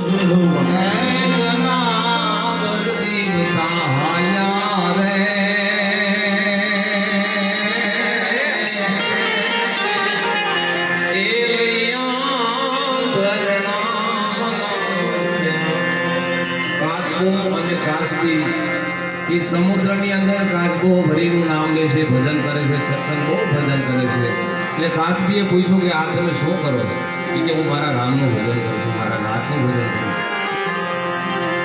એ સમુદ્રની અંદર કાચબો હરિનું નામ લે છે, ભજન કરે છે, સત્સંગ બહુ ભજન કરે છે. એટલે કાચબીએ પૂછ્યું કે આ તમે શું કરો છો? કે હું મારા રામનું ભજન કરું છું, મારા નાથનું ભજન કરું છું.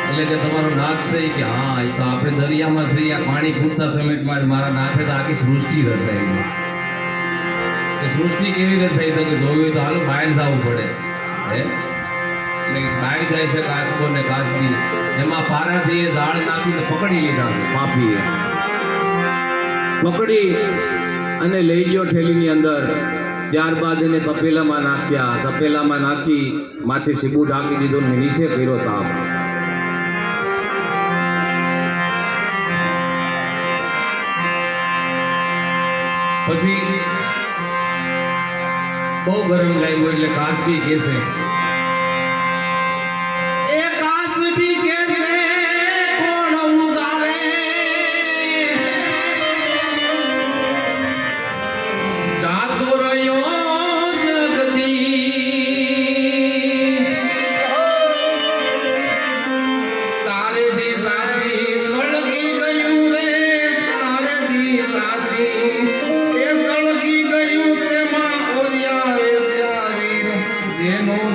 એટલે કે તમારો નાથ છે કે હા, એ તો આપણે દરિયામાં છે, આ પાણી ફૂટતા સમેટમાં મારા નાથે તો આખી સૃષ્ટિ રચાઈ. કે સૃષ્ટિ કેવી રચાઈ? તો કે જોયું તો હાલો બહાર જવું પડે. હે એટલે બહાર જાય છે કાચબો ને કાચબી. એમાં પારાથી એ ઝાડ નાખીને પકડી લીધા પાપીએ. પકડી અને લઈ ગયો ઠેલીની અંદર. ત્યારબાદ એને તપેલામાં નાખ્યા. તપેલામાં નાખી માથે સીબું ઢાંકી દીધું ને નીચે કર્યો તાપ. પછી બહુ ગરમ લાગ્યું એટલે કાચબી કે છે,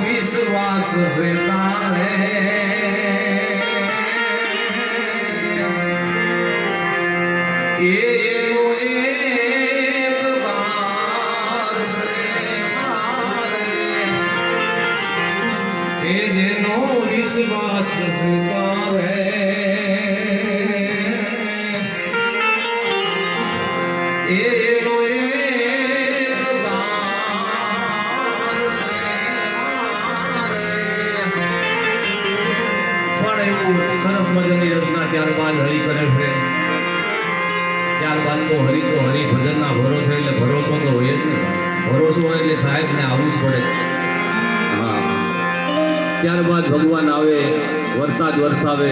વિશ્વાસ છે તારે એનો એક બાર છે મારે. એ જેનો વિશ્વાસ છે તારે એનો સરસ મજાની રચના ત્યારબાદ હરિ કરે છે. ત્યારબાદ તો હરિ ભજનના ભરોસે. એટલે ભરોસો તો હોય જ નહીં. ભરોસો હોય એટલે સાહેબ ને આવવું જ પડે. હા, ત્યારબાદ ભગવાન આવે, વરસાદ વરસાવે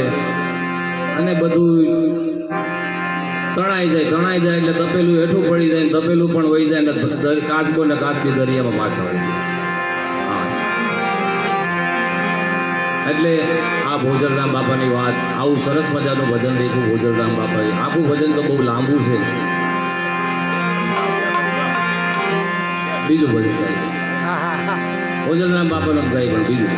અને બધું તણાઈ જાય એટલે તપેલું હેઠું પડી જાય, તપેલું પણ વહી જાય ને કાચબો ને કાચબી દરિયામાં પાછા આવી જાય. એટલે આ ભોજરામ બાપાની વાત. આવું સરસ મજાનું ભજન લખ્યું ભોજરામ બાપાએ. આખું ભજન તો બહુ લાંબુ છે. બીજું ભજન ગાય ભોજરામ બાપાનું ગાય, પણ બીજું